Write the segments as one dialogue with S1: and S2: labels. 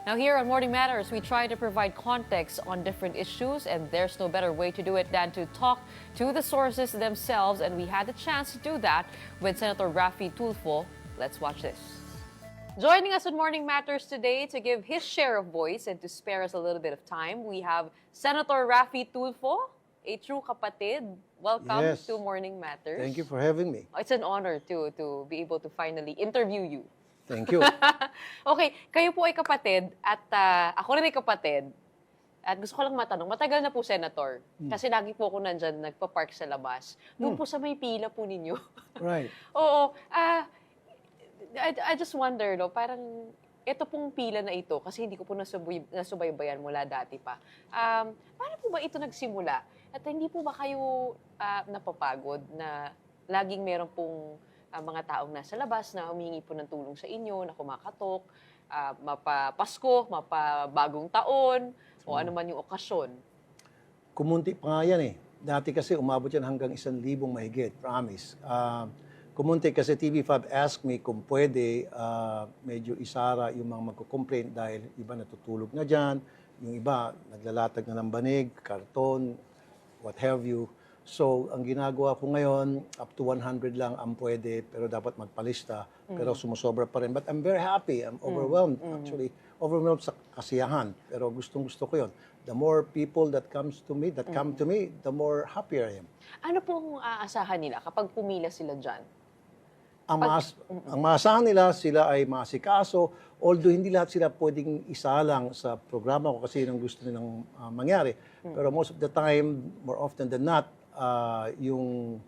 S1: Now here on Morning Matters, we try to provide context on different issues, and there's no better way to do it than to talk to the sources themselves, and we had the chance to do that with Senator Raffy Tulfo. Let's watch this. Joining us on Morning Matters today to give his share of voice and to spare us a little bit of time, we have Senator Raffy Tulfo, a true kapatid. Welcome
S2: Yes.
S1: to Morning Matters.
S2: Thank you for having me.
S1: It's an honor to be able to finally interview you.
S2: Thank you.
S1: Okay, kayo po ay kapatid at ako rin ay kapatid. At gusto ko lang matanong, matagal na po, Senator. Kasi lagi po ako nandyan, nagpa-park sa labas. Doon po sa may pila po ninyo.
S2: Right.
S1: Oo. I just wonder, no, parang ito pong pila na ito, kasi hindi ko po nasubaybayan mula dati pa. Paano po ba ito nagsimula? At hindi po ba kayo napapagod na laging meron pong mga taong nasa labas na humihingi po ng tulong sa inyo, na kumakatok, mapapasko, mapabagong taon, o ano man yung okasyon?
S2: Kumunti pa nga yan eh. Dati kasi umabot yan hanggang 1,000 mahigit, promise. Kumunti kasi TV5 asked me kung pwede medyo isara yung mga magko-complain dahil iba natutulog na dyan, yung iba naglalatag na ng banig, karton, what have you. So, ang ginagawa ko ngayon, up to 100 lang ang pwede, pero dapat magpalista. Pero sumusobra pa rin. But I'm very happy. I'm overwhelmed, actually. Overwhelmed sa kasiyahan. Pero gustong-gusto ko yun. The more people that come to me, the more happier I am.
S1: Ano pong aasahan nila kapag pumila sila dyan?
S2: Ang maasahan nila, sila ay maasikaso, although hindi lahat sila pwedeng isalang sa programa ko kasi yun ang gusto nilang mangyari. Pero most of the time, more often than not, yung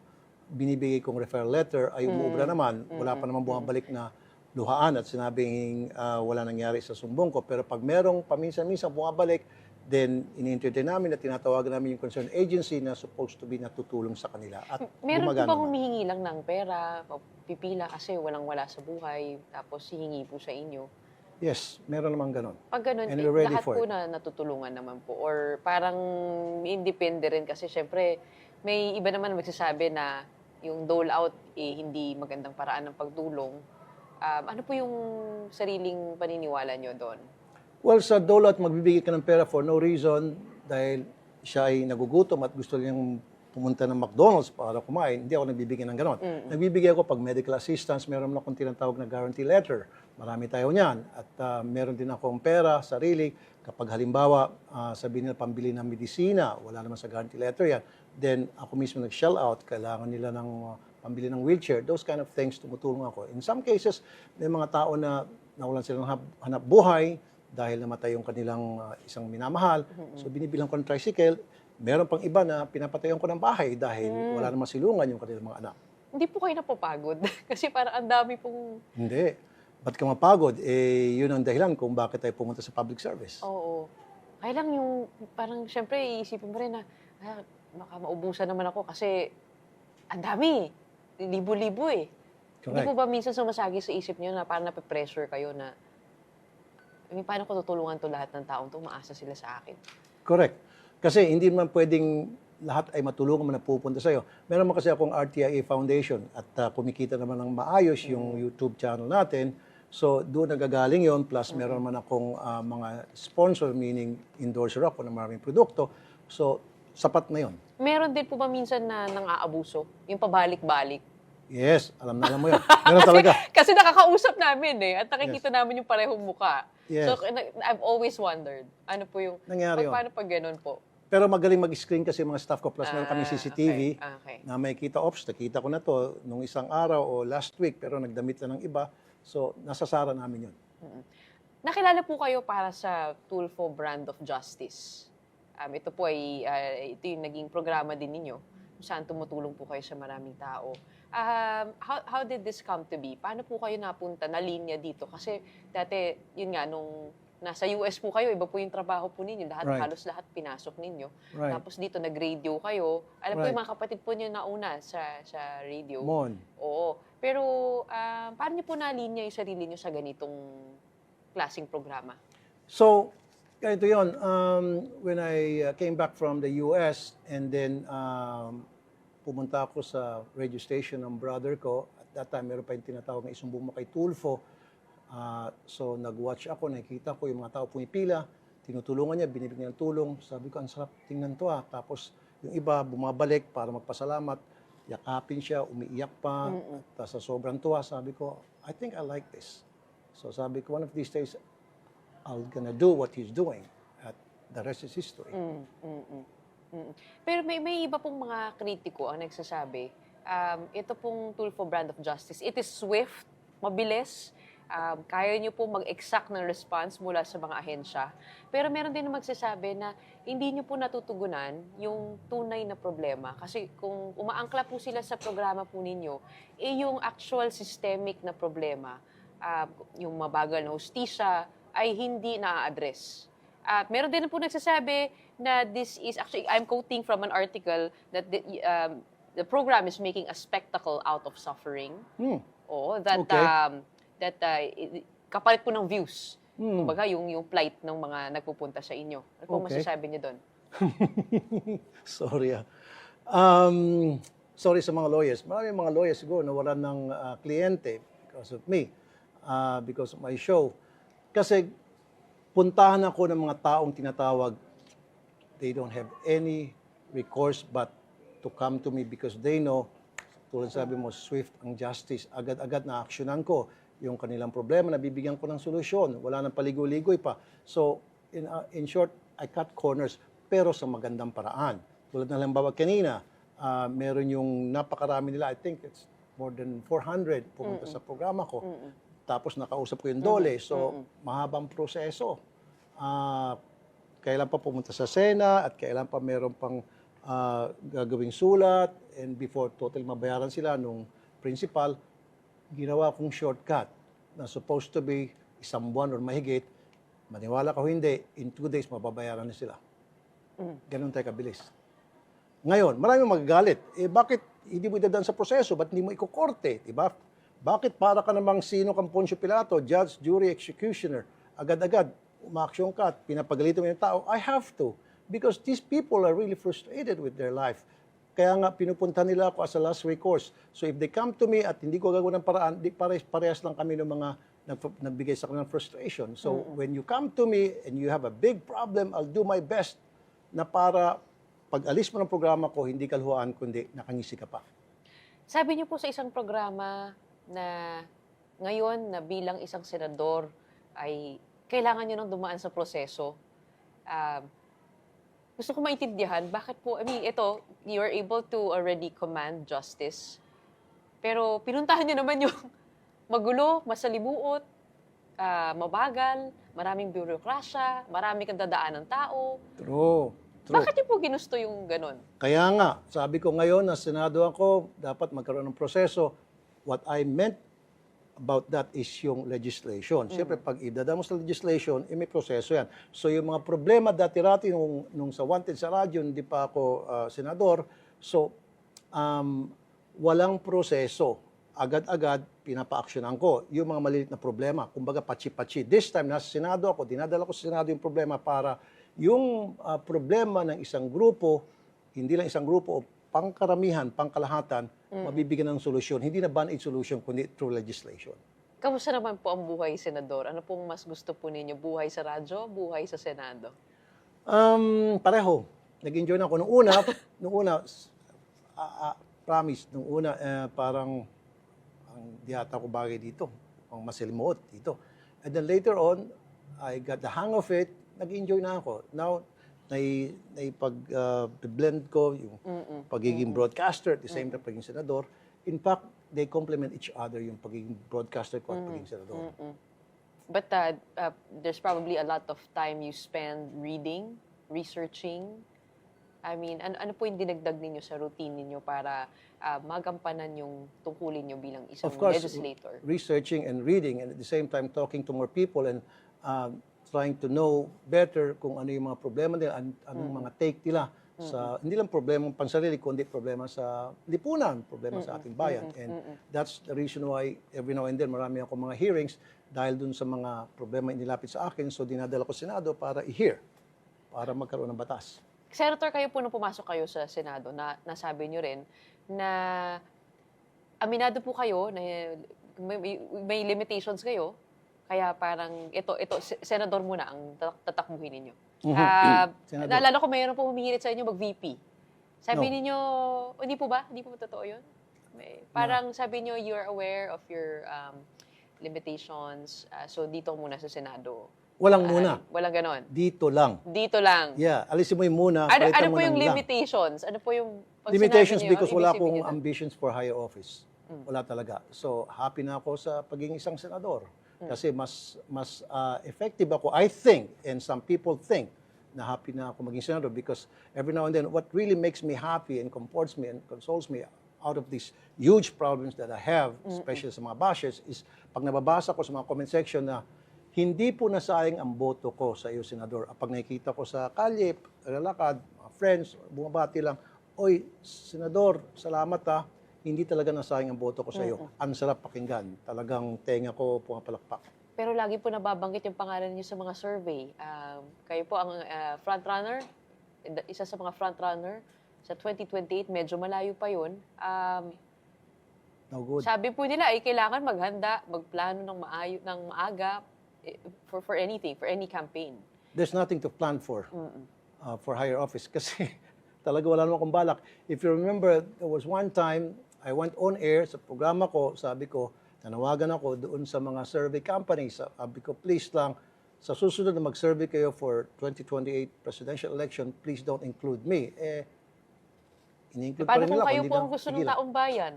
S2: binibigay kong referral letter ay umuubra naman. Wala pa naman bumabalik na luhaan at sinabing wala nangyari sa sumbong ko. Pero pag merong paminsan-minsan bumabalik, then ini-entertain namin at tinatawagan namin yung concerned agency na supposed to be natutulong sa kanila. At
S1: Meron po
S2: gumagana
S1: bang
S2: naman.
S1: humihingi lang ng pera, pipila kasi walang-wala sa buhay, tapos hihingi po sa inyo?
S2: Yes, meron naman ganon.
S1: Pag ganun,
S2: And we're ready
S1: lahat
S2: for
S1: po
S2: it.
S1: na natutulungan naman po? Or parang independe rin kasi syempre may iba naman magsasabi na yung dole out hindi magandang paraan ng pagtulong. Ano po yung sariling paniniwala nyo doon?
S2: Well, sa dole-out, magbibigay ka ng pera for no reason dahil siya ay nagugutom at gusto niyang pumunta ng McDonald's para kumain. Hindi ako nagbibigay ng ganon. Nagbibigay ako pag medical assistance, meron akong tinatawag na guarantee letter. Marami tayo niyan. At meron din akong pera, sarili. Kapag halimbawa, sabihin nila pambili ng medisina, wala naman sa guarantee letter yan, then ako mismo nag-shell out, kailangan nila ng pambili ng wheelchair. Those kind of things, tumutulong ako. In some cases, may mga tao na nawalan sila ng hanap buhay, dahil namatay yung kanilang isang minamahal. So binibilang ko ng tricycle. Meron pang iba na pinapatayan ko ng bahay dahil wala namang silungan yung kanilang mga anak.
S1: Hindi po kayo napapagod? Kasi parang ang dami pong...
S2: Hindi. Ba't ka mapagod? Eh, yun ang dahilan kung bakit tayo pumunta sa public service.
S1: Oo. Kaya lang yung parang syempre iisipin mo rin na baka maubusan naman ako kasi ang dami. Libo-libo eh. Hindi
S2: Correct.
S1: po ba minsan sumasagi sa isip niyo na parang nape-pressure kayo na paano ko tutulungan to lahat ng taong to? Umaasa sila sa akin.
S2: Correct. Kasi hindi naman pwedeng lahat ay matulungan mo na pupunta sa'yo. Meron naman kasi akong RTIA Foundation at kumikita naman ng maayos yung YouTube channel natin. So, doon nagagaling yon. Plus, meron naman akong mga sponsor, meaning endorser ako ng maraming produkto. So, sapat na yon.
S1: Meron din po ba minsan na nang-aabuso? Yung pabalik-balik?
S2: Yes, alam mo yun. Meron talaga.
S1: Kasi nakakausap namin at nakikita namin yung parehong muka.
S2: Yes.
S1: So, I've always wondered, ano po yung...
S2: Nangyari yun.
S1: Paano pag ganun po?
S2: Pero magaling mag-screen kasi mga staff ko. Plus, meron kami CCTV
S1: Okay.
S2: na may kita, nakita ko na to nung isang araw o last week, pero nagdamit na ng iba. So, nasasara namin yun.
S1: Nakilala po kayo para sa Tulfo Brand of Justice. Ito po ay ito yung naging programa din ninyo kung saan tumutulong po kayo sa maraming tao. How did this come to be? Paano po kayo napunta na linya dito? Kasi dati, yun nga, nung nasa US po kayo, iba po yung trabaho po ninyo. Halos lahat pinasok ninyo.
S2: Right.
S1: Tapos dito, nag-radio kayo. Alam po
S2: Right.
S1: yung mga kapatid po niyo nauna sa radio.
S2: Mon.
S1: Oo. Pero paano niyo po nalinya yung sarili niyo sa ganitong klaseng programa?
S2: So, ganito yun. When I came back from the US and then pumunta ako sa radio station ng brother ko. At that time, meron pa yung tinatawag na isumbong mo kay Tulfo. So nag-watch ako, nakikita ko yung mga tao pumipila, tinutulungan niya, binibigyan ng tulong. Sabi ko, ang sarap tingnan to Tapos yung iba bumabalik para magpasalamat, yakapin siya, umiiyak pa. Tapos sa sobrang tuwa, sabi ko, I think I like this. So sabi ko, one of these days, I'm gonna do what he's doing. At the rest is history.
S1: Pero may iba pong mga kritiko ang nagsasabi, ito pong Tulfo Brand of Justice, it is swift, mabilis, kaya nyo po mag-exact ng response mula sa mga ahensya. Pero meron din na magsasabi na hindi nyo po natutugunan yung tunay na problema. Kasi kung umaangkla po sila sa programa po ninyo, yung actual systemic na problema, yung mabagal na hustisya, ay hindi na-address. Meron din po nagsasabi na this is, actually, I'm quoting from an article that the program is making a spectacle out of suffering. Oo, that kapalit po ng views. Kumbaga, yung plight ng mga nagpupunta sa inyo. Ano po masasabi niyo doon?
S2: Sorry sorry sa mga lawyers. Maraming mga lawyers siguro nawalan ng kliyente because of me, because of my show. Kasi puntahan ako ng mga taong tinatawag, they don't have any recourse but to come to me because they know, tulad sabi mo, swift ang justice. Agad-agad na aksyonan ko yung kanilang problema, nabibigyan ko ng solusyon. Wala nang paligoy-ligoy pa. So, in short, I cut corners, pero sa magandang paraan. Tulad ng halimbawa kanina, meron yung napakarami nila, I think it's more than 400 pumunta sa programa ko. Tapos nakausap ko yung dole, so mahabang proseso. Kailan pa pumunta sa Sena at kailan pa meron pang gagawing sulat, and before total mabayaran sila nung principal, ginawa kong shortcut na supposed to be isang buwan or mahigit, maniwala ka o hindi, in 2 days mababayaran na sila. Ganun tayo kabilis. Ngayon, maraming magagalit. Bakit hindi mo idadaan sa proseso? Ba't hindi mo ikukorte? Diba? Bakit para ka namang sino kang Poncio Pilato, judge, jury, executioner? Agad-agad, umaaksyon ka at pinapagalitan mo yung tao. I have to. Because these people are really frustrated with their life. Kaya nga, pinupunta nila ako as a last recourse. So if they come to me at hindi ko gagawin ng paraan, parehas lang kami ng mga nagbigay sa kanilang frustration. So when you come to me and you have a big problem, I'll do my best na para pag alis mo ng programa ko, hindi kalhuan, kundi nakangisi ka pa.
S1: Sabi niyo po sa isang programa na ngayon na bilang isang senador ay kailangan niyo nang dumaan sa proseso. Gusto ko maintindihan, bakit po, I mean, ito, you are able to already command justice, pero pinuntahan niyo naman yung magulo, masalimuot, mabagal, maraming bureaucracia, maraming kandadaan ng tao.
S2: True.
S1: Bakit niyo po ginusto yung ganon?
S2: Kaya nga, sabi ko ngayon na senado ako, dapat magkaroon ng proseso. What I meant about that is yung legislation. Siyempre, pag idadaan mo sa legislation, may proseso yan. So, yung mga problema dati-rati nung sa Wanted sa radyo, hindi pa ako senador, so, walang proseso. Agad-agad, pinapa-actionan ko yung mga maliliit na problema. Kumbaga, pachi-pachi. This time, nasa senado ako, dinadala ko sa senado yung problema para yung problema ng isang grupo, hindi lang isang grupo, o pangkaramihan, pangkalahatan, mabibigyan ng solusyon. Hindi na band-aid solution, kundi through legislation.
S1: Kamusta naman po ang buhay senador? Ano pong mas gusto po ninyo? Buhay sa radyo, buhay sa Senado?
S2: Pareho. Nag-enjoy na ako. Nung una, promise, nung una, parang di ata ko bagay dito. Ang masilimuot dito. And then later on, I got the hang of it. Nag-enjoy na ako. Now, pag-blend ko yung pagiging broadcaster at the same time pagiging senador. In fact, they complement each other yung pagiging broadcaster ko at pagiging senador.
S1: But there's probably a lot of time you spend reading, researching. I mean, ano po yung dinagdag ninyo sa routine ninyo para magampanan yung tungkulin nyo bilang isang
S2: Of course,
S1: legislator?
S2: researching and reading and at the same time talking to more people and trying to know better kung ano yung mga problema nila, anong mga take nila sa, hindi lang problema pansarili, kundi problema sa lipunan, problema sa ating bayan. And that's the reason why every now and then marami ako mga hearings dahil dun sa mga problema inilapit sa akin, so dinadala ko sa Senado para i-hear, para magkaroon ng batas.
S1: Senator, kayo po nung pumasok kayo sa Senado, nasabi nyo rin na aminado po kayo na may limitations kayo. Kaya parang senador muna ang tatakbuhin ninyo.
S2: Senador.
S1: Naalala ko mayroon po humihirit sa inyo mag-VP. Sabi
S2: No.
S1: ninyo, hindi po ba? Hindi po totoo yun? Parang sabi nyo, you're aware of your limitations. So dito muna sa Senado.
S2: Walang muna.
S1: Walang ganon.
S2: Dito lang.
S1: Dito lang.
S2: Yeah, alisin mo yung muna,
S1: Ano
S2: palitan mo
S1: po yung
S2: ng lang.
S1: limitations? Ano po yung... pag
S2: Limitations
S1: sinabi niyo,
S2: because wala
S1: ibig
S2: akong
S1: sabihin nun?
S2: ambitions for higher office. Wala talaga. So, happy na ako sa pagiging isang senador. Kasi mas effective ako, I think, and some people think, na happy na ako maging senador because every now and then, what really makes me happy and comforts me and consoles me out of these huge problems that I have, especially sa mga bashers, is pag nababasa ko sa mga comment section na hindi po nasayang ang boto ko sa iyo, Senador. Pag nakikita ko sa kalye, lalakad, mga friends, bumabati lang, oy, Senador, salamat ha, hindi talaga nasayang ang boto ko sa iyo. Ang sarap pakinggan. Talagang tenga ko pumapalakpak.
S1: Pero lagi po nababanggit yung pangalan niyo sa mga survey. Kayo po ang frontrunner, isa sa mga frontrunner sa 2028, medyo malayo pa yun.
S2: No good.
S1: Sabi po nila, kailangan maghanda, magplano ng maaga for anything, for any campaign.
S2: There's nothing to plan for higher office kasi talaga wala naman akong balak. If you remember, there was one time I went on air sa programa ko, sabi ko, nanawagan ako doon sa mga survey companies. Sabi ko, please lang, sa susunod na mag-survey kayo for 2028 presidential election, please don't include me. Ini-include pa
S1: Paano
S2: rin
S1: kung
S2: nila.
S1: kayo
S2: Hindi
S1: po
S2: na
S1: ang gusto ng
S2: tigilan.
S1: taong bayan?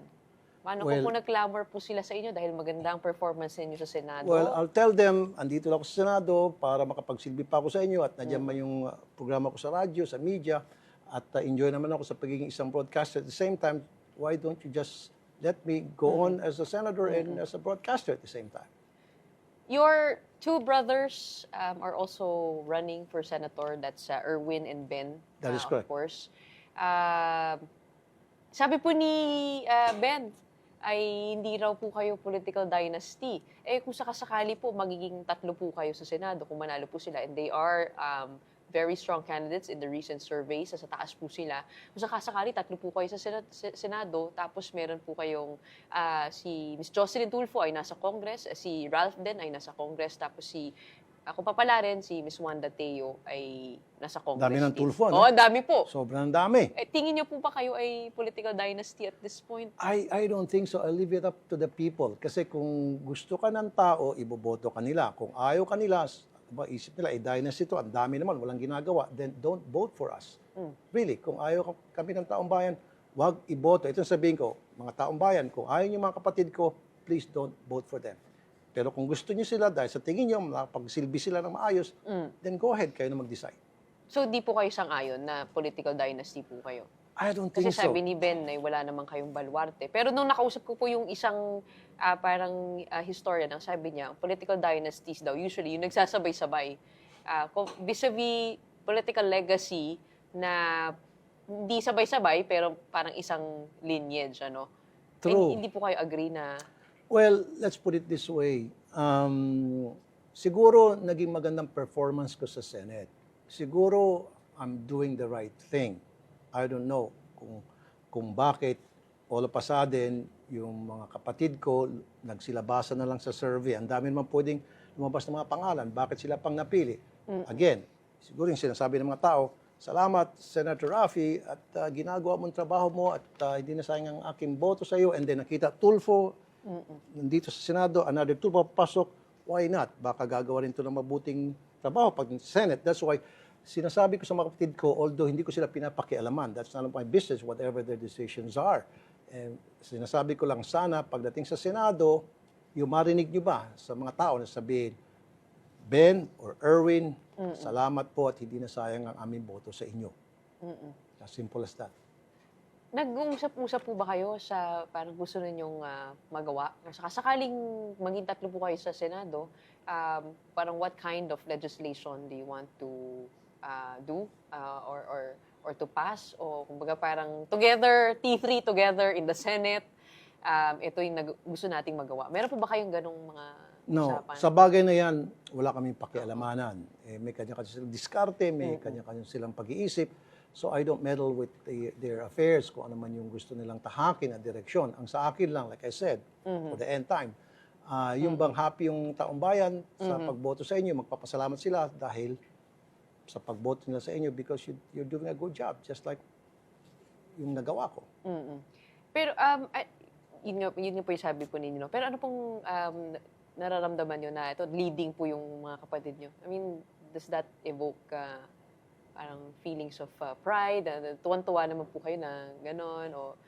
S1: Paano
S2: Well,
S1: kung nag-clamor po sila sa inyo dahil magandang performance ninyo sa Senado?
S2: Well, I'll tell them, andito lang ako sa Senado para makapagsilbi pa ako sa inyo at nandiyan man yung programa ko sa radyo, sa media, at enjoy naman ako sa pagiging isang broadcaster. At the same time, why don't you just let me go on as a senator and as a broadcaster at the same time?
S1: Your two brothers are also running for senator. That's Erwin and Ben.
S2: That is
S1: Of
S2: correct.
S1: course. Sabi po ni Ben, ay hindi raw po kayo political dynasty. Kung sakasakali po, magiging tatlo po kayo sa Senado kung manalo po sila. And they are very strong candidates in the recent surveys. Sa taas po sila. Kung sakasakali, tatlo po kayo sa Senado. Tapos meron po kayong si Ms. Jocelyn Tulfo ay nasa Congress. Si Ralph din ay nasa Congress. Tapos ako pa pala rin, si Ms. Wanda Teo ay nasa Congress.
S2: Dami ng
S1: din.
S2: Tulfo, no?
S1: Oo, dami po.
S2: Sobrang dami.
S1: Tingin niyo po ba kayo ay political dynasty at this point?
S2: I don't think so. I'll leave it up to the people. Kasi kung gusto ka ng tao, iboboto ka nila. Kung ayaw ka nila, isip nila, dynasty to, ang dami naman, walang ginagawa, then don't vote for us. Really, kung ayaw kami ng taong bayan, wag iboto. Ito sabihin ko, mga taong bayan, kung ayaw niyo mga kapatid ko, please don't vote for them. Pero kung gusto niyo sila, dahil sa tingin niyo, makapagsilbi sila ng maayos, then go ahead, kayo na mag-decide.
S1: So, di po kayo sang-ayon na political dynasty po kayo?
S2: I don't
S1: Kasi
S2: think so.
S1: sabi ni Ben na wala naman kayong baluarte. Pero nung nakausap ko po yung isang parang historian, ang sabi niya, political dynasties daw, usually yung nagsasabay-sabay. Vis-a-vis political legacy na hindi sabay-sabay, pero parang isang lineage, ano?
S2: True.
S1: Hindi po kayo agree na...
S2: Well, let's put it this way. Siguro naging magandang performance ko sa Senate. Siguro I'm doing the right thing. I don't know kung bakit all of a sudden yung mga kapatid ko nagsilabasa na lang sa survey. Ang dami naman pwedeng lumabas ng mga pangalan. Bakit sila pang napili? Again, siguro yung sinasabi ng mga tao, salamat, Senator Raffy, at ginagawa mong trabaho mo at hindi na sayang ang aking boto sa iyo. And then nakita Tulfo, nandito sa Senado, another Tulfo papasok, why not? Baka gagawa rin ito ng mabuting trabaho pag Senate. That's why sinasabi ko sa mga kapatid ko, although hindi ko sila pinapakialaman, that's none of my business, whatever their decisions are. And sinasabi ko lang sana, pagdating sa Senado, yung marinig nyo ba sa mga tao na sabihin, Ben or Erwin, salamat po at hindi na sayang ang aming boto sa inyo. As simple as that.
S1: Nag-uusap-usap po ba kayo sa parang gusto ninyong magawa? Sakaling maging tatlo po kayo sa Senado, parang what kind of legislation do you want to do or to pass? O kumbaga parang together, T3 together in the Senate, ito yung gusto nating magawa. Meron po ba kayong ganong mga
S2: No,
S1: usapan?
S2: sa bagay na yan, wala kaming pakialamanan. May kanya-kanya silang diskarte, may kanya-kanya silang pag-iisip. So I don't meddle with their affairs kung ano man yung gusto nilang tahakin at direksyon. Ang sa akin lang, like I said, for the end time, Yung bang happy yung taong bayan sa pagboto sa inyo, magpapasalamat sila dahil sa pagboto nila sa inyo because you're doing a good job, just like yung nagawa ko.
S1: Mm-mm. Pero, yun nga po yung sabi po ninyo. No? Pero ano pong nararamdaman nyo na ito, leading po yung mga kapatid nyo? I mean, does that evoke parang feelings of pride? Tuwan-tuwa naman po kayo na gano'n? O,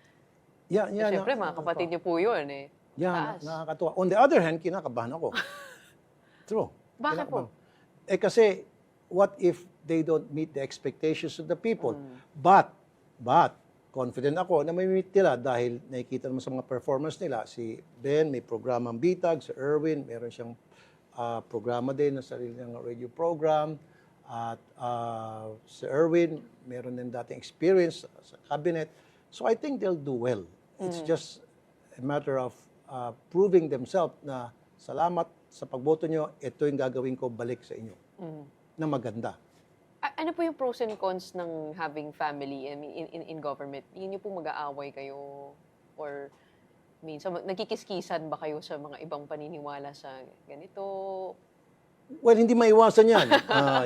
S1: siyempre, mga kapatid nyo po yun eh.
S2: Yan,
S1: Taas.
S2: nakakatuwa. On the other hand, kinakabahan ako. True.
S1: Bakit po?
S2: Kasi, what if they don't meet the expectations of the people? But, confident ako na may meet nila dahil nakikita naman sa mga performance nila. Si Ben, may programang Bitag. Si Erwin, meron siyang programa din na sarili ng radio program. At si Erwin, meron din dating experience sa cabinet. So I think they'll do well. It's just a matter of proving themselves na salamat sa pagboto nyo, ito yung gagawin ko balik sa inyo na maganda.
S1: Ano po yung pros and cons ng having family in government? Yun yung po mag-aaway kayo or minsan nagkikiskisan ba kayo sa mga ibang paniniwala sa ganito?
S2: Well, hindi maiwasan yan.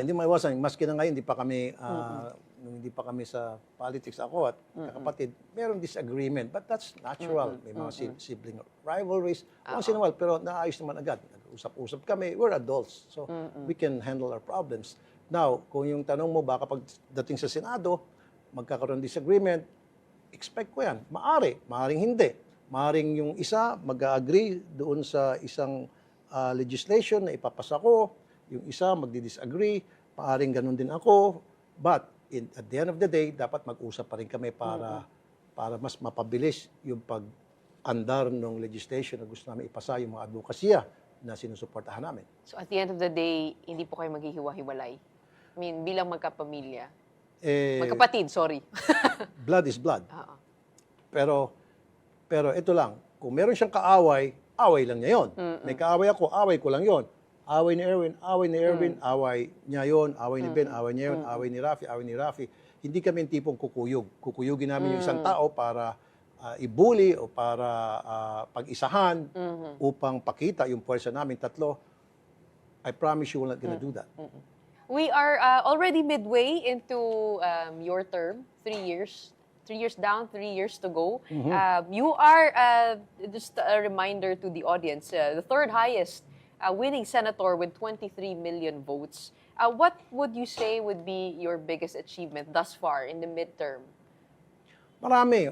S2: Hindi maiwasan. Maski na ngayon, nung hindi pa kami sa politics ako at kapatid, meron disagreement. But that's natural. May mga sibling rivalries. Once in a while, pero naayos naman agad. Nag-usap-usap kami. We're adults. So, we can handle our problems. Now, kung yung tanong mo, baka pagdating sa Senado, magkakaroon disagreement, expect ko yan. Maaring hindi. Maaring yung isa mag-agree doon sa isang legislation na ipapasa ko, yung isa magdi-disagree, maaring ganun din ako, but at the end of the day, dapat mag-usap pa rin kami para mas mapabilis yung pag-andar ng legislation na gusto namin ipasa, yung mga advokasya na sinusuportahan namin.
S1: So at the end of the day, hindi po kayo maghihiwa-hiwalay? I mean, bilang magkapamilya. Magkapatid, sorry.
S2: Blood is blood. Pero ito lang, kung meron siyang kaaway, away lang niya yun. May kaaway ako, away ko lang yun. Away ni Erwin, away niya yun. Away ni Ben, away niya yun. Away ni Rafi. Hindi kami yung tipong kukuyog. Kukuyugin namin yung isang tao para ibuli o para pag-isahan upang pakita yung puwersa namin tatlo. I promise you we're not gonna do that.
S1: We are already midway into your term, 3 years. 3 years down, 3 years to go. You are, just a reminder to the audience, the third highest winning senator with 23 million votes. What would you say would be your biggest achievement thus far in the midterm?
S2: Marami.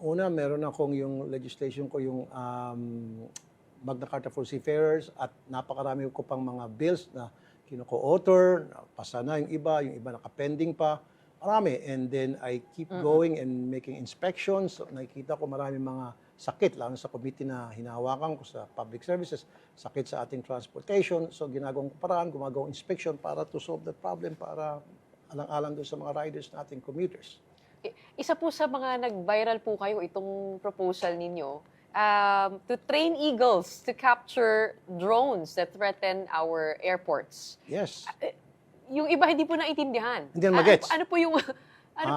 S2: Una, meron akong yung legislation ko, yung Magna Carta for Seafarers at napakarami ko pang mga bills na kinuko-author, pasa na yung iba naka-pending pa. Marami. And then I keep going and making inspections. So, nakikita ko marami mga sakit, lalo sa committee na hinahawakan ko sa public services, sakit sa ating transportation. So ginagawang paraan, gumagawang inspection para to solve the problem, para alang-alang doon sa mga riders nating commuters.
S1: Isa po sa mga nag-viral po kayo itong proposal ninyo, to train eagles to capture drones that threaten our airports.
S2: Yes.
S1: Yung iba hindi po naintindihan.
S2: Hindi na magets.
S1: Ano po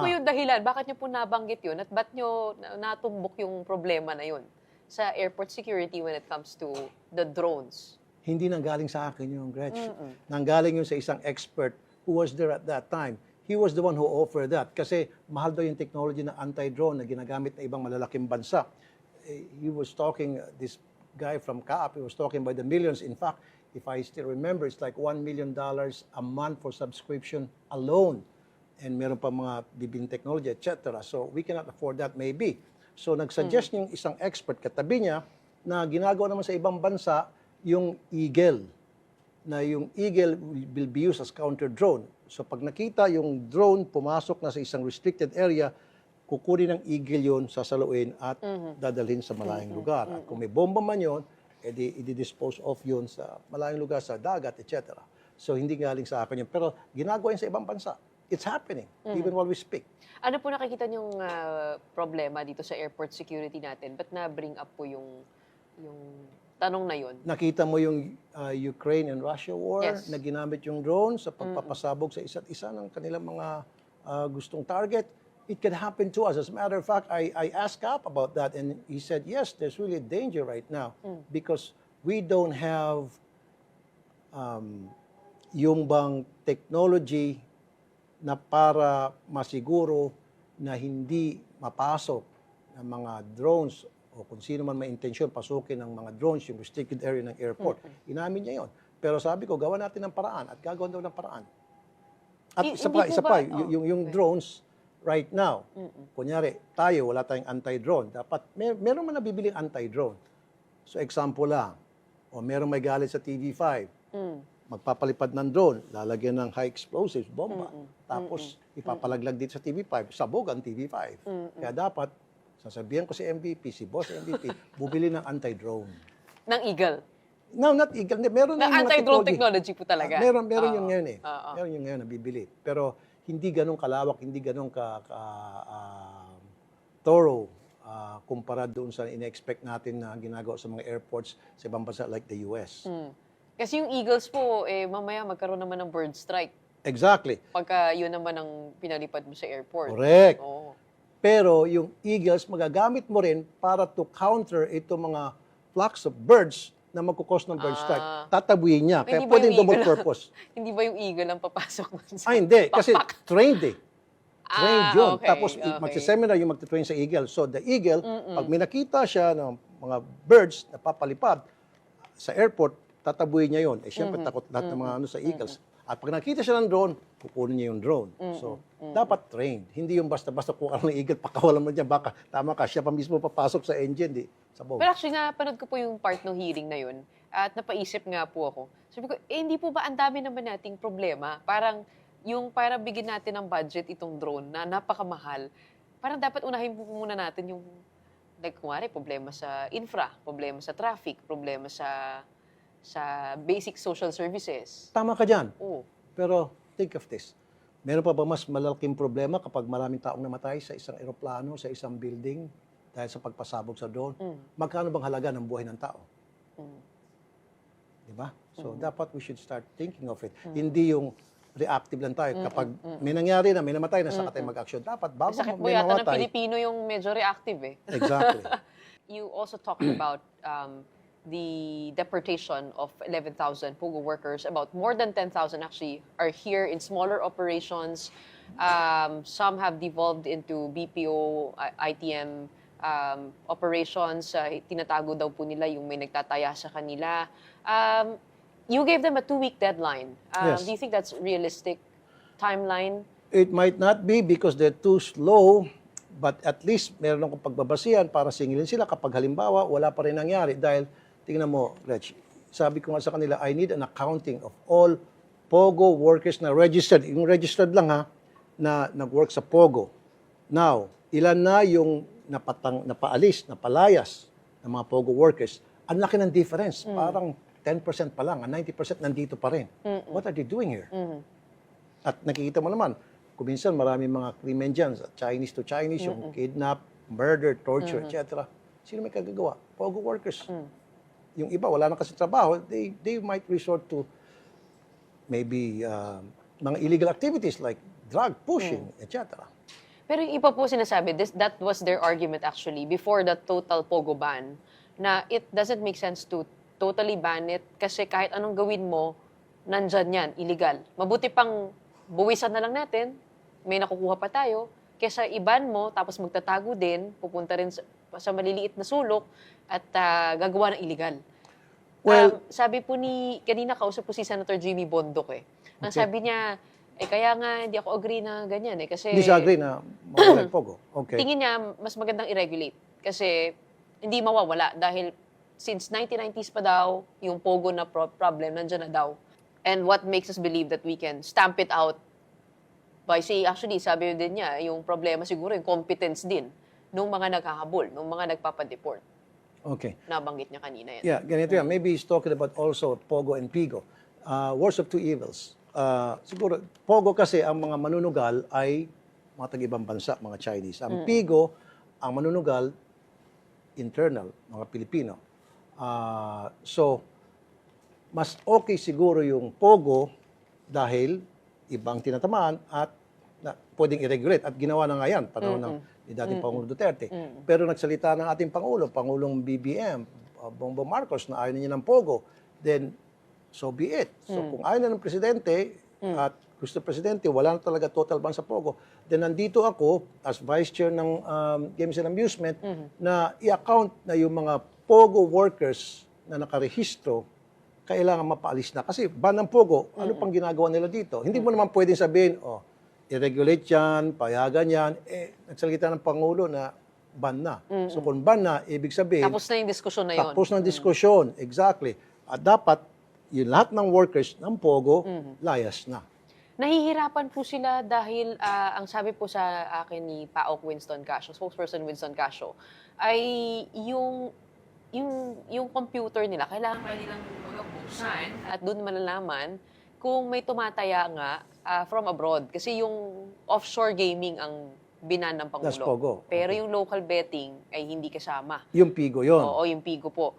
S1: yung dahilan? Bakit nyo po nabanggit yun? At ba't nyo natumbok yung problema na yun sa airport security when it comes to the drones?
S2: Hindi nanggaling sa akin yung Gretch. Nanggaling yun sa isang expert who was there at that time. He was the one who offered that. Kasi mahal daw yung technology na anti-drone na ginagamit na ibang malalaking bansa. He was talking, this guy from CAAP, he was talking by the millions. In fact, if I still remember, it's like $1 million a month for subscription alone. And meron pa mga bibing technology, etc. So we cannot afford that maybe. So nagsuggest yung isang expert katabi niya na ginagawa naman sa ibang bansa yung Eagle. Na yung Eagle will be used as counter-drone. So pag nakita yung drone pumasok na sa isang restricted area, kukunin ng Eagle yun, sasaluin at dadalhin sa malayong lugar. At kung may bomba man yun, edi i-dispose off yun sa malayong lugar, sa dagat, etc. So hindi galing sa akin yun. Pero ginagawa yun sa ibang bansa. It's happening, even while we speak.
S1: Ano po nakikita niyong problema dito sa airport security natin? Ba't na-bring up po yung tanong na yun?
S2: Nakita mo yung Ukraine and Russia war
S1: Yes.
S2: na ginamit yung drone sa pagpapasabog sa isa't isa ng kanilang mga gustong target. it could happen to us. As a matter of fact, I asked Cap about that, and he said, yes, there's really danger right now because we don't have yung bang technology na para masiguro na hindi mapasok ng mga drones o kung sino man may intensyon pasukin ng mga drones yung restricted area ng airport. Inamin niya yon. Pero sabi ko, gawa natin ng paraan at gagawin daw ng paraan. At isa pa, yung drones right now, kunyari, tayo, wala tayong anti-drone. Dapat, meron man nabibiling anti-drone. So, example lang, o meron may galit sa TV5, magpapalipad ng drone, lalagyan ng high explosives, bomba. Tapos, ipapalaglag dito sa TV5, sabog ang TV5. Kaya dapat, sasabihan ko si MVP, si Boss MVP, bubili ng anti-drone.
S1: Ng Eagle.
S2: No, not Eagle. Meron
S1: Na
S2: yung mga
S1: anti-drone technology po talaga.
S2: Meron yung ngayon eh. Meron yung ngayon nabibili. Pero hindi ganun kalawak, hindi ganun thorough kumpara doon sa ina-expect natin na ginagawa sa mga airports sa ibang bansa like the US.
S1: Kasi yung Eagles po, mamaya magkaroon naman ng bird strike.
S2: Exactly.
S1: Pagka yun naman ang pinalipad mo sa airport.
S2: Correct.
S1: Oo.
S2: Pero yung Eagles, magagamit mo rin para to counter itong mga flocks of birds na magkukos ng bird strike. Tatabuhin niya. Kaya
S1: Hindi ba
S2: pwedeng
S1: yung
S2: double
S1: Eagle?
S2: purpose.
S1: Hindi ba yung Eagle ang papasok dun sa...
S2: Hindi. Kasi trained eh. Trained yun.
S1: Okay,
S2: Tapos magsiseminar yung magte-train sa Eagle. So the Eagle, pag may nakita siya ng mga birds na papalipad sa airport, tatabuhin niya yun. Eh syempre takot lahat ng mga sa Eagles. At pag nakita siya ng drone, kukunin niya yung drone. So, dapat trained. Hindi yung basta-basta kuha ng Eagle, pakawalan mo niya, baka tama ka, siya pa mismo papasok sa engine, di, sabog.
S1: Pero actually, napanood ko po yung part ng hearing na yun at napaisip nga po ako. Sabi ko, hindi po ba ang dami naman nating problema? Parang, para bigyan natin ng budget itong drone na napakamahal, parang dapat unahin po muna natin yung, like, kumari, problema sa infra, problema sa traffic, problema sa basic social services.
S2: Tama ka dyan.
S1: Oo.
S2: Pero, think of this. Meron pa ba mas malalaking problema kapag maraming taong namatay sa isang eroplano, sa isang building, dahil sa pagpasabog sa drone? Magkano bang halaga ng buhay ng tao? Diba? So, dapat we should start thinking of it. Hindi yung reactive lang tayo. Kapag may nangyari na, may namatay na, saka tayo mag-action. Dapat bago
S1: Sakit po
S2: may
S1: yata ng
S2: namatay.
S1: Pilipino yung medyo reactive eh.
S2: Exactly.
S1: You also talked about the deportation of 11,000 POGO workers. About more than 10,000 actually are here in smaller operations. Some have devolved into BPO, ITM operations. Tinatago daw po nila yung may nagtataya sa kanila. You gave them a 2-week deadline.
S2: Yes.
S1: Do you think that's realistic timeline?
S2: It might not be because they're too slow, but at least meron akong pagbabasihan para singilin sila kapag halimbawa wala pa rin nangyari. Dahil, tingnan mo, Reg, sabi ko nga sa kanila, I need an accounting of all POGO workers na registered. Yung registered lang ha, na nag-work sa POGO. Now, ilan na yung napaalis, napalayas ng mga POGO workers? Ang laki ng difference. Parang 10% pa lang, 90% nandito pa rin. What are they doing here? At nakikita mo naman, kung minsan maraming mga krimen dyan, Chinese to Chinese, yung kidnap, murder, torture, etc. Sino may kagagawa? POGO workers. Yung iba, wala na kasi trabaho, they might resort to maybe mga illegal activities like drug pushing, etc.
S1: Pero yung iba po sinasabi, that was their argument actually, before the total POGO ban, na it doesn't make sense to totally ban it kasi kahit anong gawin mo, nandyan yan, illegal. Mabuti pang buwisan na lang natin, may nakukuha pa tayo, kesa iban mo, tapos magtatago din, pupunta rin sa maliliit na sulok, at gagawa ng illegal.
S2: Well,
S1: sabi po kanina kausap po si Senator Jimmy Bondoc eh. Ang sabi niya, kaya nga hindi ako agree na ganyan eh. Kasi
S2: hindi siya agree na mawala yung POGO. Okay.
S1: tingin niya, mas magandang i-regulate. Kasi hindi mawawala dahil since 1990s pa daw, yung POGO na problem, nandiyan na daw. And what makes us believe that we can stamp it out by saying, actually, sabi din niya, yung problema siguro, yung competence din nung mga naghahabol, nung mga nagpapadeport.
S2: Okay.
S1: Nabanggit niya kanina yan.
S2: Yeah, ganito yan. Maybe he's talking about also POGO and PIGO. Worst of two evils. Siguro, POGO kasi ang mga manunugal ay mga tag-ibang bansa, mga Chinese. Ang PIGO, ang manunugal, internal, mga Pilipino. So, mas okay siguro yung POGO dahil ibang tinatamaan at na pwedeng i-regulate. At ginawa na nga yan, panahon ni dating Pangulo Duterte. Pero nagsalita ng ating Pangulong BBM, Bongbong Marcos, na ayaw niya ng Pogo, then so be it. So kung ayaw na ng Presidente at gusto ng Presidente, wala na talaga total ban sa Pogo, then nandito ako as Vice Chair ng Games and Amusement na i-account na yung mga Pogo workers na nakarehistro kailangan mapaalis na. Kasi ban ng Pogo, ano pang ginagawa nila dito? Hindi mo naman pwedeng sabihin, i-regulate yan, payagan yan. Nagsalita ng Pangulo na ban na. So kung ban na, ibig sabihin,
S1: Tapos na yung diskusyon na yun.
S2: tapos ng diskusyon. Exactly. At dapat, yung lahat ng workers ng Pogo, layas na.
S1: Nahihirapan po sila dahil ang sabi po sa akin ni PAOK Winston Casio, spokesperson Winston Casio, ay yung computer nila, kailangan pa nilang buksan at doon malalaman kung may tumataya nga from abroad. Kasi yung offshore gaming ang binan ng Pangulo.
S2: That's Pogo.
S1: Pero yung local betting ay hindi kasama.
S2: Yung Pigo yon.
S1: Oo, yung Pigo po.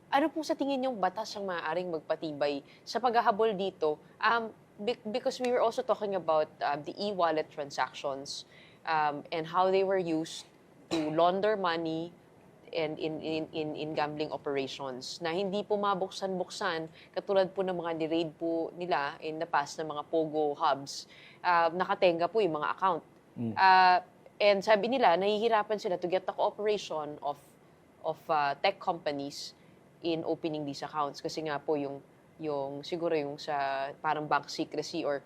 S1: Ano po sa tingin yung batas ang maaaring magpatibay sa paghahabol dito? Because we were also talking about the e-wallet transactions and how they were used to launder money and in gambling operations na hindi po mabuksan-buksan katulad po ng mga ni-raid po nila in the past ng mga Pogo hubs. Nakatenga po yung mga account. And sabi nila, nahihirapan sila to get the cooperation of tech companies in opening these accounts kasi nga po yung siguro yung sa parang bank secrecy or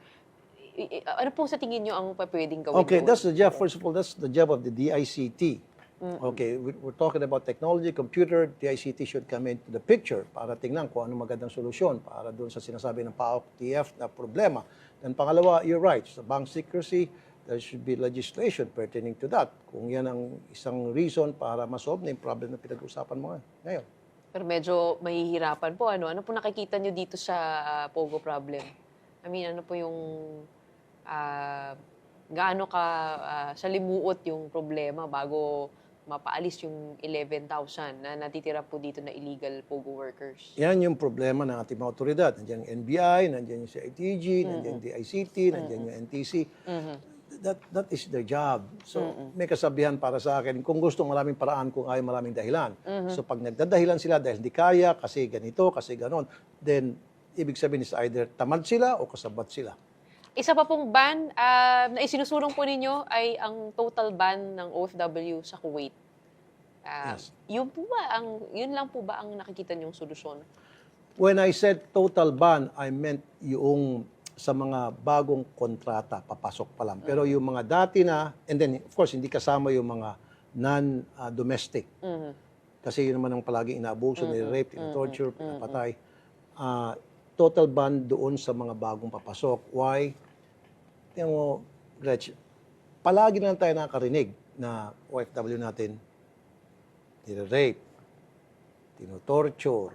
S1: ano po sa tingin nyo ang pwedeng gawin
S2: Okay,
S1: doon?
S2: that's the job. First of all, that's the job of the DICT. Okay, we're talking about technology, computer, DICT should come into the picture para tingnan kung ano magandang solusyon para doon sa sinasabi ng PAOK, TF na problema. And pangalawa, you're right, sa bank secrecy, there should be legislation pertaining to that. Kung yan ang isang reason para masolve na yung problem na pinag-usapan mo ngayon.
S1: Pero medyo mahihirapan po. Ano po nakikita nyo dito sa Pogo problem? I mean, ano po yung gaano ka salimuot yung problema bago mapaalis yung 11,000 na natitira po dito na illegal Pogo workers?
S2: Yan yung problema ng ating mga otoridad. Nandiyan yung NBI, nandiyan yung CITG, nandiyan yung DICT, nandiyan yung NTC. That is their job. So, may kasabihan para sa akin, kung gusto maraming paraan, kung ayaw maraming dahilan. So, pag nagdadahilan sila dahil di kaya, kasi ganito, kasi ganon, then, ibig sabihin is either tamad sila o kasabat sila.
S1: Isa pa pong ban na isinusulong po ninyo ay ang total ban ng OFW sa Kuwait.
S2: Yes.
S1: Yun lang po ba ang nakikita niyong solusyon?
S2: When I said total ban, I meant yung sa mga bagong kontrata, papasok pa lang. Pero yung mga dati na, and then, of course, hindi kasama yung mga non-domestic. Kasi yun naman ang palaging inaabuso, nire-rape, torture, pinapatay. Total ban doon sa mga bagong papasok. Why? Tingnan mo, Gretch, palagi na lang tayo nakakarinig na OFW natin, nire-rape, tinotorture,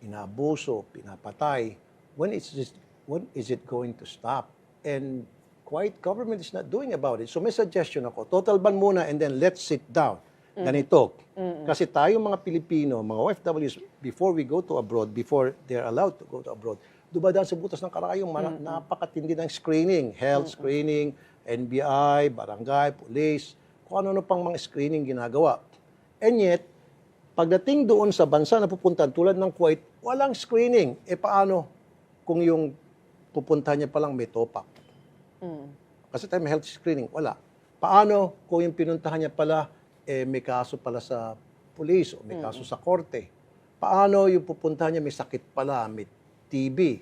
S2: inaabuso, pinapatay. When is it going to stop? And quite government is not doing about it. So may suggestion ako, total ban muna and then let's sit down. Ganito. Kasi tayo mga Pilipino, mga OFWs, before we go to abroad, before they're allowed to go to abroad, dumadaan sa butas ng karayong, napakatindi ng screening, health screening, NBI, barangay, police, kung ano pang mga screening ginagawa. And yet, pagdating doon sa bansa na pupuntahan, tulad ng Kuwait, walang screening. Paano kung yung pupuntahan niya palang may top-up? Kasi tayo may health screening, wala. Paano kung yung pinuntahan niya pala may kaso pala sa police o may kaso sa korte? Paano yung pupuntahan niya may sakit pala, may TB?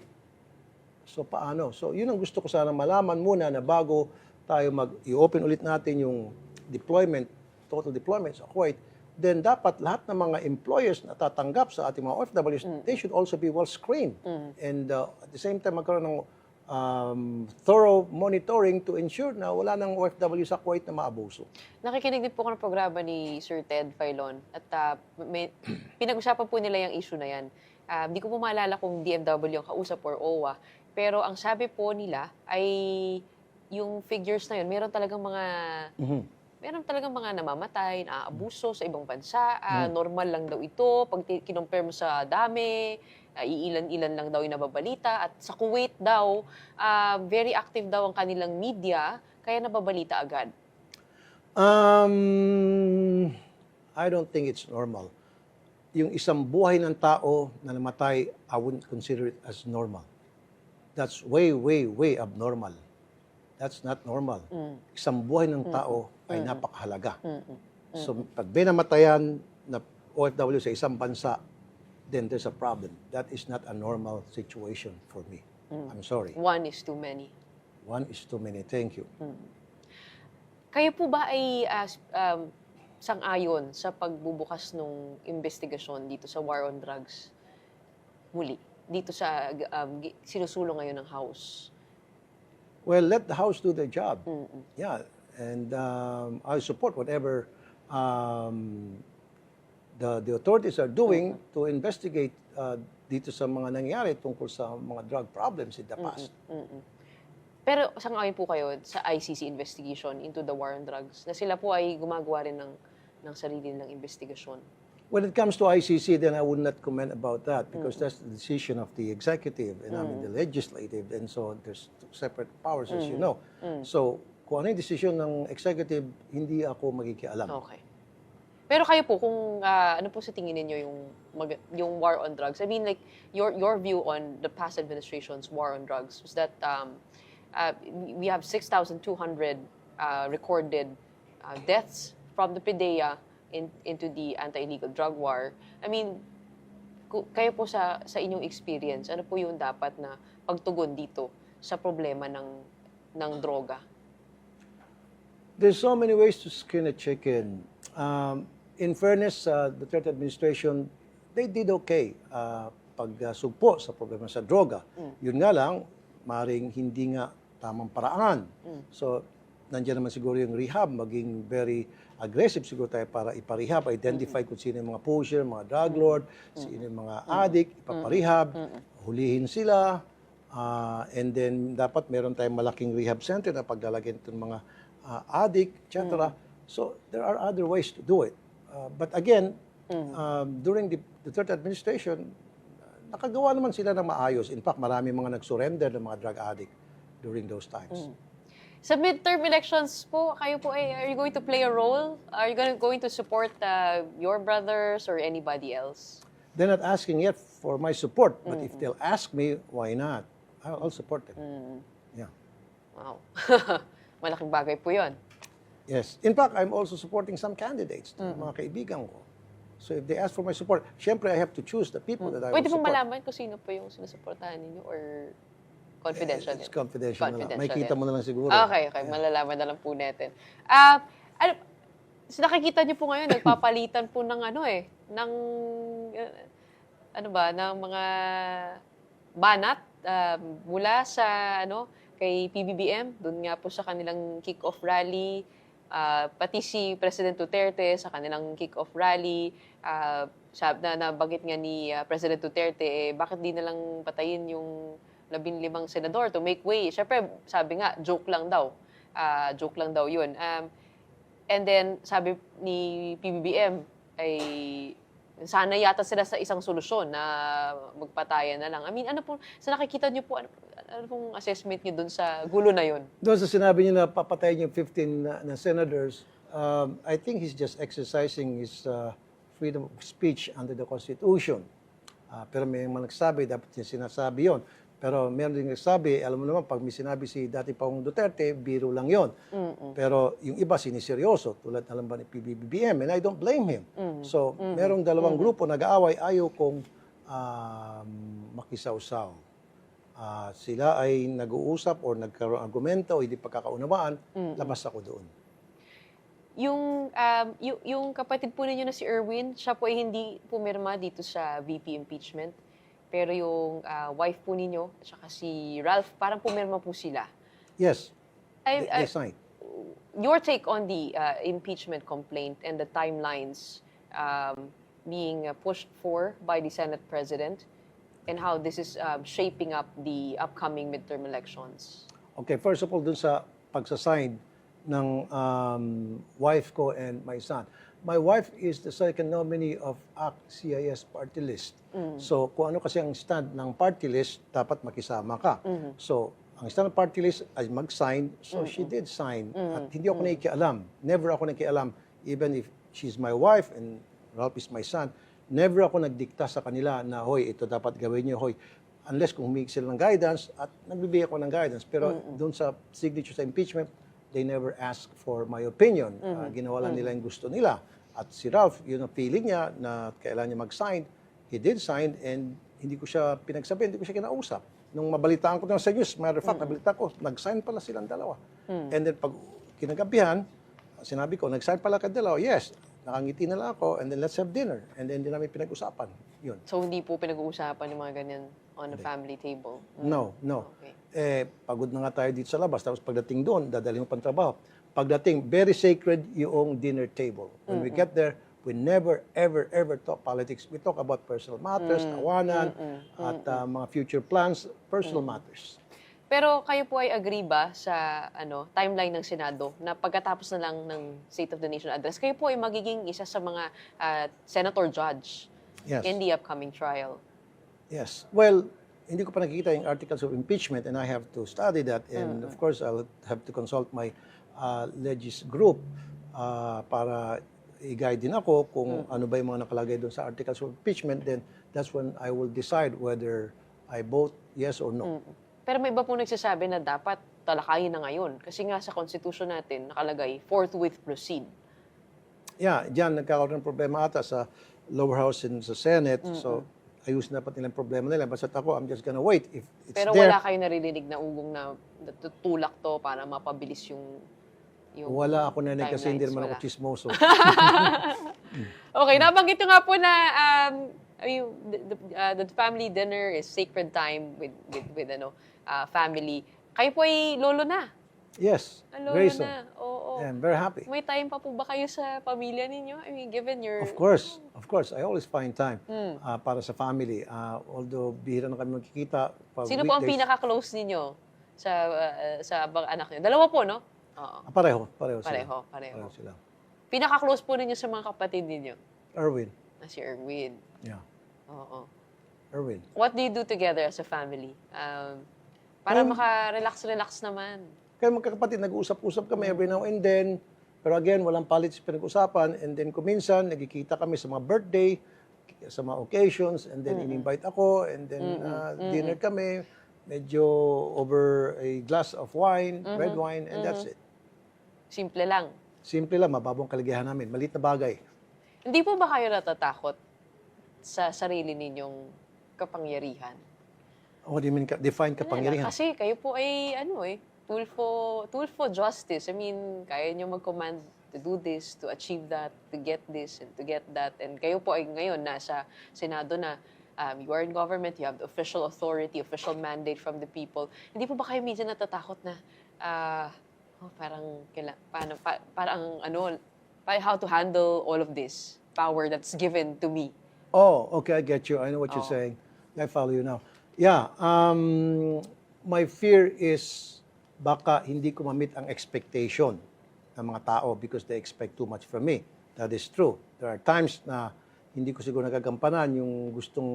S2: So paano? So yun ang gusto ko sana malaman muna na bago tayo i-open ulit natin yung deployment, total deployment sa Kuwait, then dapat lahat ng mga employers na tatanggap sa ating mga OFWs, they should also be well screened. And at the same time, magkaroon ng thorough monitoring to ensure na wala nang OFW sa Kuwait na maabuso.
S1: Nakikinig din po ako ng programa ni Sir Ted Filon at pinag-usapan po nila yung issue na yan. Hindi ko po maalala kung DMW ang kausap or OWA, pero ang sabi po nila ay yung figures na yun, meron talagang mga namamatay, naaabuso sa ibang bansa, normal lang daw ito, pag kinompare mo sa dami, iilan-ilan lang daw yung nababalita. At sa Kuwait daw, very active daw ang kanilang media, kaya nababalita agad.
S2: I don't think it's normal. Yung isang buhay ng tao na namatay, I wouldn't consider it as normal. That's way, way, way abnormal. That's not normal. Isang buhay ng tao ay napakahalaga. So, pag binamatayan na OFW sa isang bansa, then there's a problem. That is not a normal situation for me. I'm sorry.
S1: One is too many.
S2: One is too many. Thank you.
S1: Kayo po ba ay sang-ayon sa pagbubukas ng investigasyon dito sa war on drugs? Muli, dito sa sinusulong ngayon ng House.
S2: Well, let the House do their job. Yeah, and I support whatever the authorities are doing to investigate dito sa mga nangyayari tungkol sa mga drug problems in the past.
S1: Pero sang-ayon po kayo sa ICC investigation into the war on drugs na sila po ay gumagawa rin ng sarili nilang investigasyon?
S2: When it comes to ICC, then I would not comment about that because that's the decision of the executive and I mean the legislative, and so there's two separate powers, as you know. So, kung ano yung decision ng executive, hindi ako magkikialam.
S1: Okay. Pero kayo po, kung ano po sa tingin ninyo yung war on drugs? I mean, like, your view on the past administration's war on drugs was that we have 6,200 recorded deaths from the PDEA into the anti-illegal drug war. I mean, kayo po sa inyong experience, ano po yung dapat na pagtugon dito sa problema ng droga?
S2: There's so many ways to skin a chicken. In fairness, the third administration, they did okay pagsugpo sa problema sa droga. Yun nga lang, maring hindi nga tamang paraan. So, nandiyan naman siguro yung rehab, maging very aggressive siguro tayo para iparehab, identify kung sino yung mga pusher, mga drug lord, sino yung mga addict, ipaparehab, hulihin sila, and then dapat meron tayong malaking rehab center na paglalagyan ng mga addict, etc. So, there are other ways to do it. But again, during the third administration, nakagawa naman sila ng maayos. In fact, marami mga nag-surrender ng mga drug addict during those times.
S1: Sa midterm elections po, kayo po are you going to play a role? Are you going to support your brothers or anybody else?
S2: They're not asking yet for my support, but if they'll ask me, why not? I'll support them. Yeah.
S1: Wow. Malaking bagay po yun.
S2: Yes. In fact, I'm also supporting some candidates, mga kaibigan ko. So if they ask for my support, syempre I have to choose the people that I will
S1: Pwede pong
S2: support.
S1: malaman kung sino po yung sinusuportahan ninyo or confidential?
S2: It's confidential na lang. May
S1: Confidential
S2: kita
S1: yan.
S2: mo na lang siguro.
S1: Okay. Malalaman na lang po natin. Nakikita niyo po ngayon, nagpapalitan po ng ng mga banat mula sa kay PBBM, doon nga po sa kanilang kick-off rally, pati si President Duterte sa kanilang kick-off rally, nabanggit nga ni President Duterte, bakit di na lang patayin yung 15 senador to make way? Siyempre, sabi nga, joke lang daw. Joke lang daw yun. And then, sabi ni PBBM, ay sana yata sila sa isang solusyon na magpatayan na lang. I mean, sa nakikita niyo po, ano pong assessment niyo dun sa gulo na yun?
S2: Doon sa sinabi niya na papatayin yung 15 na senators, I think he's just exercising his freedom of speech under the Constitution. Pero may mga nagsabi, dapat niya sinasabi yon. Pero meron din nagsabi, alam mo naman, pag may sinabi si dati Pangulong Duterte, biro lang yon. Pero yung iba siniseryoso, tulad na lang ba ni PBBM, and I don't blame him. So, merong dalawang grupo nag-aaway, ayaw kong makisawsaw. Sila ay nag-uusap or nagkaroon argumento o hindi pagkakaunawaan, labas ako doon.
S1: Yung kapatid po ninyo na si Erwin, siya po ay hindi pumirma dito sa VP impeachment. Pero yung wife po ninyo, at saka si Ralph, parang pumirma po sila.
S2: Yes, they signed.
S1: Your take on the impeachment complaint and the timelines being pushed for by the Senate President and how this is shaping up the upcoming midterm elections?
S2: Okay, first of all, dun sa pagsasign, ng wife ko and my son. My wife is the second nominee of ACT-CIS party list. So, kung ano kasi ang stand ng party list, dapat makisama ka. So, ang stand ng party list ay mag-sign, so she did sign. At hindi ako nakikialam. Never ako nakikialam. Even if she's my wife and Ralph is my son, never ako nagdikta sa kanila na, hoy, ito dapat gawin niyo, hoy. Unless kung humingi sila ng guidance, at nagbibigay ako ng guidance. Pero doon sa signature sa impeachment, they never ask for my opinion. Ginawa lang nila yung gusto nila. At si Ralph, yun ang feeling niya na kailangan niya mag-sign. He did sign and hindi ko siya pinagsabi, hindi ko siya kinausap. Nung mabalitaan ko na sa news, matter of fact, nabalitaan ko, nag-sign pala silang dalawa. And then pag kinagabihan, sinabi ko, nag-sign pala ka dalawa. Yes, nakangiti na lang ako and then let's have dinner. And then hindi namin pinag-usapan. Yun.
S1: So, hindi po pinag-uusapan yung mga ganyan on a family table?
S2: No, no.
S1: Okay.
S2: Pagod na nga tayo dito sa labas. Tapos pagdating doon, dadalhin mo pang trabaho. Pagdating, very sacred yung dinner table. When we get there, we never, ever, ever talk politics. We talk about personal matters, tawanan, at mga future plans, personal matters.
S1: Pero kayo po ay agree ba sa timeline ng Senado na pagkatapos na lang ng State of the Nation address, kayo po ay magiging isa sa mga senator judge
S2: Yes.
S1: in the upcoming trial?
S2: Yes. Well, hindi ko pa nakikita yung articles of impeachment and I have to study that. And of course, I'll have to consult my legis group para i-guide din ako kung ano ba yung mga nakalagay doon sa articles of impeachment. Then that's when I will decide whether I vote yes or no.
S1: Pero may iba po nagsasabi na dapat talakayin na ngayon. Kasi nga sa Constitution natin nakalagay, forthwith proceed.
S2: Yeah, diyan nagkakaroon ng problema ata sa lower house and sa Senate. So, ayusin dapat nilang problema nila. Basta ako, I'm just gonna wait. If it's
S1: Pero
S2: there,
S1: wala kayo naririnig na ugong na tutulak to para mapabilis yung
S2: wala ako narinig kasi hindi
S1: timelines,
S2: naman ako
S1: wala.
S2: chismoso.
S1: Okay, nabanggit nyo nga po na the family dinner is sacred time with family. Kayo po ay lolo na.
S2: Yes,
S1: Lolo
S2: very soon.
S1: na. Oo.
S2: Yeah, I'm very happy.
S1: May time pa po ba kayo sa pamilya ninyo? I mean, given your...
S2: Of course. I always find time para sa family. Although bihira na kami magkikita. Pag
S1: Sino po ang
S2: weekdays,
S1: pinaka-close ninyo sa anak niyo? Dalawa po, no? Oo.
S2: Pareho sila.
S1: Pareho.
S2: Sila.
S1: Pinaka-close po ninyo sa mga kapatid ninyo?
S2: Erwin.
S1: Si Erwin.
S2: Yeah,
S1: Oo.
S2: Erwin.
S1: What do you do together as a family? Para maka-relax naman.
S2: Kaya magkakapatid, nag-uusap-usap kami every now and then. Pero again, walang politics pinag-usapan. And then kuminsan, nagkikita kami sa mga birthday, sa mga occasions, and then in-invite ako, and then dinner kami, medyo over a glass of wine, red wine, and that's it.
S1: Simple lang.
S2: Simple lang, mababong kaligayahan namin. Maliit na bagay.
S1: Hindi po ba kayo natatakot sa sarili ninyong kapangyarihan?
S2: O, define kapangyarihan.
S1: Kasi kayo po ay tool for justice. I mean, kaya nyo mag-command to do this, to achieve that, to get this, and to get that. And kayo po ay ngayon nasa Senado na you are in government, you have the official authority, official mandate from the people. Hindi po ba kayo minsan natatakot na how to handle all of this power that's given to me?
S2: Oh, okay, I get you. I know what you're saying. I follow you now. Yeah, my fear is baka hindi ko ma-meet ang expectation ng mga tao because they expect too much from me. That is true. There are times na hindi ko siguro nagagampanan yung gustong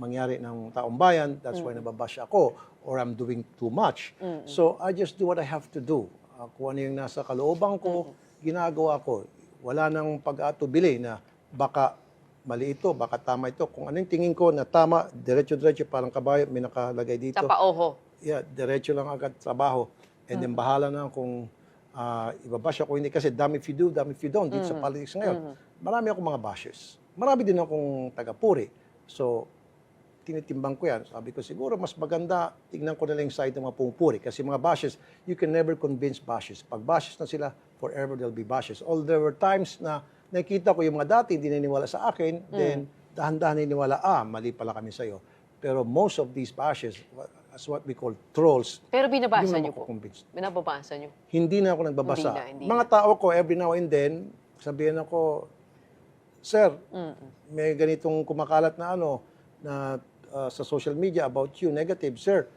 S2: mangyari ng taong bayan. That's why nababash ako or I'm doing too much. So I just do what I have to do. Kung ano yung nasa kalooban ko, ginagawa ko. Wala nang pag-atubili na baka mali ito, baka tama ito. Kung anong tingin ko na tama, diretso-diretso, parang kabayo, may nakalagay dito.
S1: Sa paoho.
S2: Yeah, diretso lang agad trabaho. And then bahala na kung ibabash ako. Hindi kasi damn if you do, damn if you don't. Dito sa politics ngayon, marami akong mga bashes. Marami din akong taga-puri. So, tinitimbang ko yan. Sabi ko, siguro mas maganda, tignan ko na lang yung side ng mga pumupuri. Kasi mga bashes, you can never convince bashes. Pag bashes na sila, forever there'll be bashes. Although there were times na nakita ko yung mga dati, hindi naniniwala sa akin, then dahan-dahan naniniwala, mali pala kami sa'yo. Pero most of these bashes, as what we call trolls,
S1: Pero binabasa
S2: hindi
S1: niyo po?
S2: mo convinced.
S1: Binababasa niyo?
S2: Hindi na ako nagbabasa.
S1: Hindi
S2: Mga tao ko, every now and then, sabihin ako, Sir, may ganitong kumakalat na na sa social media about you, negative. Sir,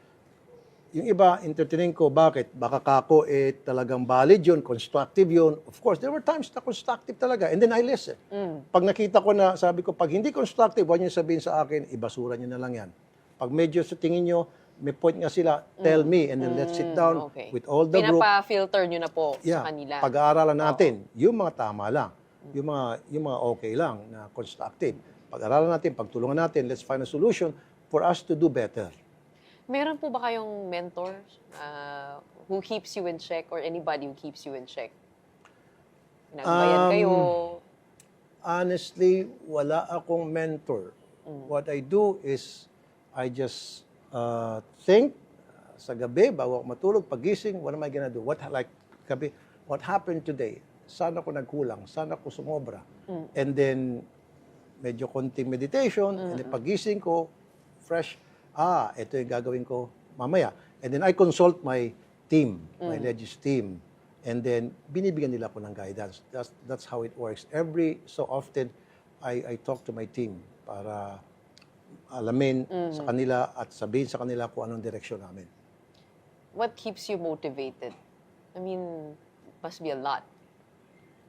S2: Yung iba, entertaining ko. Bakit? Baka kako, talagang valid yun, constructive yun. Of course, there were times na constructive talaga. And then I listen. Pag nakita ko na, sabi ko, pag hindi constructive, huwag niyo sabihin sa akin, ibasura niyo na lang yan. Pag medyo sa tingin niyo, may point nga sila, tell me, and then let's sit down
S1: Okay.
S2: with all the group.
S1: Pinapa-filter nyo na po sa kanila.
S2: Pag-aaralan natin, yung mga tama lang, yung mga okay lang na constructive. Pag-aaralan natin, pagtulungan natin, let's find a solution for us to do better.
S1: Meron po ba kayong mentor who keeps you in check or anybody who keeps you in check? Pinagbayan kayo?
S2: Honestly, wala akong mentor. What I do is, I just think sa gabi, bago ako matulog, pagising, what am I gonna do? What happened today? Saan ako nagkulang? Saan ako sumobra? And then, medyo konting meditation, and then pagising ko, fresh, ito yung gagawin ko mamaya. And then I consult my team, my Legis team. And then, binibigyan nila ako ng guidance. That's how it works. Every so often, I talk to my team para alamin sa kanila at sabihin sa kanila kung anong direksyon namin.
S1: What keeps you motivated? I mean, must be a lot.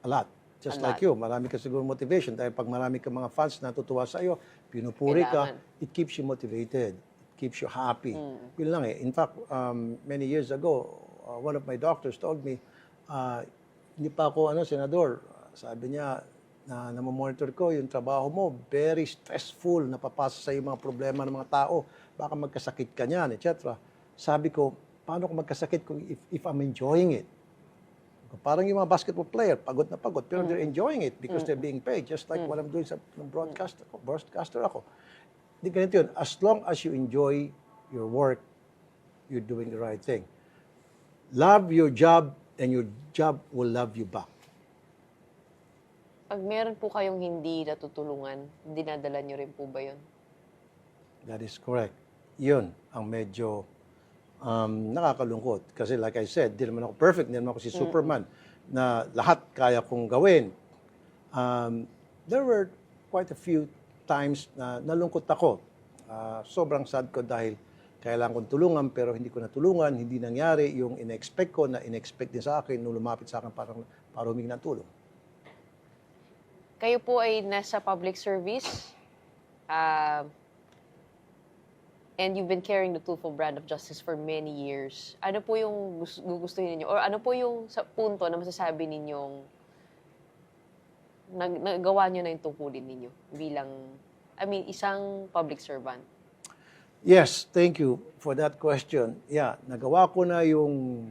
S2: A lot. Just
S1: A
S2: like
S1: lot.
S2: you, marami ka siguro motivation. Dahil pag marami ka mga fans na tutuwa sa iyo, pinupuri ka,
S1: Kailangan.
S2: it keeps you motivated. It keeps you happy. Yun lang eh. In fact, many years ago, one of my doctors told me, hindi pa ako senador. Sabi niya, na namamonitor ko yung trabaho mo, very stressful, napapasa sa iyo mga problema ng mga tao. Baka magkasakit ka niyan, etc. Sabi ko, paano ko magkasakit kung if I'm enjoying it? Parang yung mga basketball player, pagod na pagod, pero they're enjoying it because they're being paid, just like what I'm doing sa broadcaster ako. Hindi ganito yun. As long as you enjoy your work, you're doing the right thing. Love your job, and your job will love you back.
S1: Pag meron po kayong hindi natutulungan, dinadala nyo rin po ba yun?
S2: That is correct. Yun ang medyo nakakalungkot. Kasi like I said, di naman ako perfect, di naman ako si Superman na lahat kaya kong gawin. There were quite a few times na nalungkot ako. Sobrang sad ko dahil kailangan kong tulungan pero hindi ko natulungan, hindi nangyari yung in-expect ko na in-expect din sa akin nung lumapit sa akin para humingi ng tulong.
S1: Kayo po ay nasa public service and you've been carrying the Tulfo brand of justice for many years. Ano po yung gugustuhin ninyo? Or ano po yung sa punto na masasabi ninyong nagawa nyo na yung tungkulin ninyo bilang, isang public servant?
S2: Yes, thank you for that question. Yeah, nagawa ko na yung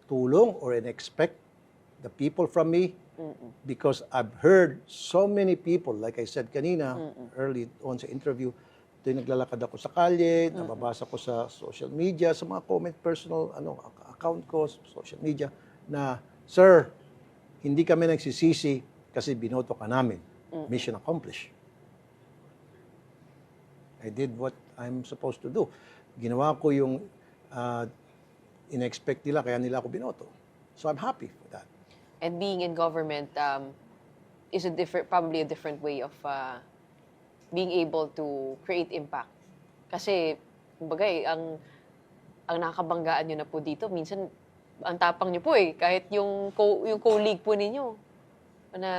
S2: tulong or in-expect the people from me because I've heard so many people, like I said kanina, early on sa interview, naglalakad ako sa kalye, nababasa ko sa social media, sa mga comment personal account ko, social media, na, Sir, hindi kami nagsisisi kasi binoto ka namin. Mission accomplished. I did what I'm supposed to do. Ginawa ko yung in-expect nila, kaya nila ako binoto. So I'm happy for that.
S1: And being in government is probably a different way of being able to create impact. Kasi, kumbaga ang nakakabanggaan nyo na po dito, minsan, ang tapang nyo po kahit yung colleague po ninyo, na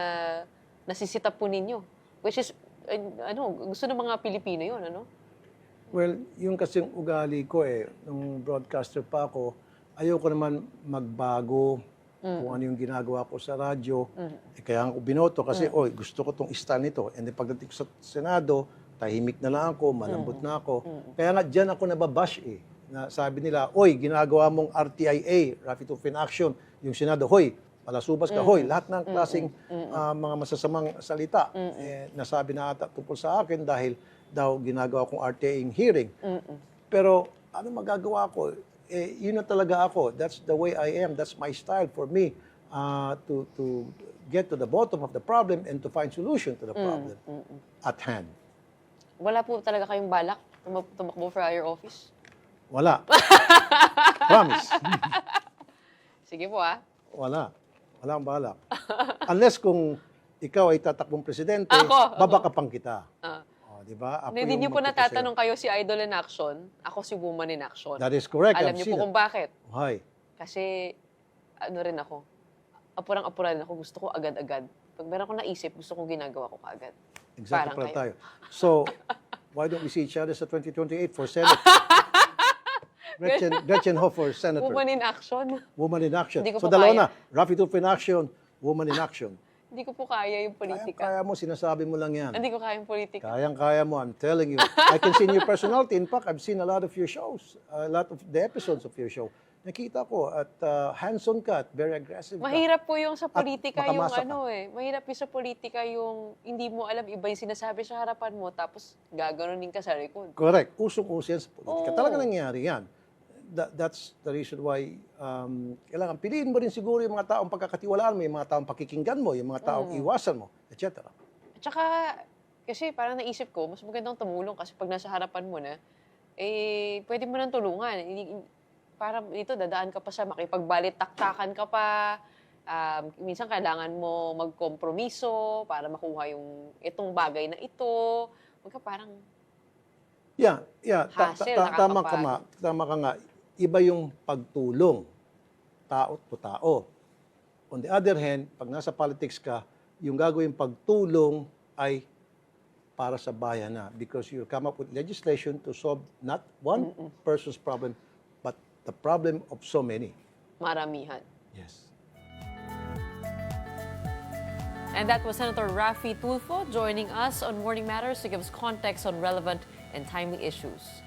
S1: nasisita po ninyo. Which is, gusto ng mga Pilipino yun,
S2: Well, yung kasing ugali ko nung broadcaster pa ako, ayoko naman magbago kung ano yung ginagawa ko sa radyo. Kaya ako binoto kasi, gusto ko tong style nito. And then pagdating ko sa Senado, tahimik na lang ako, malambot na ako. Kaya nga dyan ako nababash na sabi nila, ginagawa mong RTIA, Rapid Open Action, yung Senado, palasubas ka, lahat ng klaseng mga masasamang salita nasabi na ata tungkol sa akin dahil daw ginagawa kong RTA hearing. Pero ano magagawa ko? Yun na talaga ako. That's the way I am. That's my style for me to get to the bottom of the problem and to find solution to the problem at hand.
S1: Wala po talaga kayong balak tumakbo for higher office?
S2: Wala. Promise.
S1: Sige po
S2: Wala. Wala akong balak. Unless kung ikaw ay tatakbong presidente,
S1: Ako.
S2: babakapang kita. di ba? Ako
S1: Hindi
S2: yung
S1: niyo po
S2: magtuturo sa'yo.
S1: natatanong kayo si Idol in Action, ako si Woman in Action.
S2: That is correct.
S1: Alam
S2: I've
S1: niyo
S2: seen
S1: po
S2: it.
S1: kung bakit.
S2: Why?
S1: Kasi, ano rin ako, apurang-apura rin ako, gusto ko agad-agad. Pag meron ko naisip, gusto ko ginagawa ko kaagad.
S2: Exactly
S1: Parang
S2: para
S1: kayo.
S2: tayo. So, why don't we see each other sa 2028 for Senate? Gretchen Ho for Senator.
S1: Woman in Action.
S2: Woman in action.
S1: Hindi ko
S2: So
S1: po
S2: dalawa
S1: kaya.
S2: na. Rafi Tulfo in action, woman in action.
S1: Hindi ko po kaya yung politika.
S2: Kaya mo, sinasabi mo lang yan.
S1: Hindi ko kaya yung politika.
S2: Kayang-kaya mo, I'm telling you. I can see in your personality. In fact, I've seen a lot of your shows, a lot of the episodes of your show. Nakita ko at hands-on ka at very aggressive ka.
S1: Mahirap po yung sa politika yung
S2: makamasa ka.
S1: ano eh. Mahirap yung sa politika yung hindi mo alam iba yung sinasabi sa harapan mo tapos gaganunin ka sa likod.
S2: Correct. Usong-uso yan sa politika.
S1: Oo.
S2: Talaga nangyari yan. That's the reason why kailangan piliin mo rin siguro yung mga taong pagkakatiwalaan mo, yung mga taong pakikinggan mo, yung mga taong iwasan mo, etc.
S1: At saka, kasi parang naisip ko, mas magandang tumulong kasi pag nasa harapan mo na, eh, pwede mo nang tulungan. Parang dito, dadaan ka pa sa makipagbalit-taktakan ka pa. Minsan kailangan mo magkompromiso para makuha yung itong bagay na ito. Magka parang,
S2: Yeah.
S1: Hassle,
S2: Tama ka
S1: nakakapagod.
S2: nga. Iba yung pagtulong, tao to tao. On the other hand, pag nasa politics ka, yung gagawin pagtulong ay para sa bayan na because you come up with legislation to solve not one person's problem, but the problem of so many.
S1: maramihan.
S2: Yes.
S1: And that was Senator Rafi Tulfo joining us on Morning Matters to give us context on relevant and timely issues.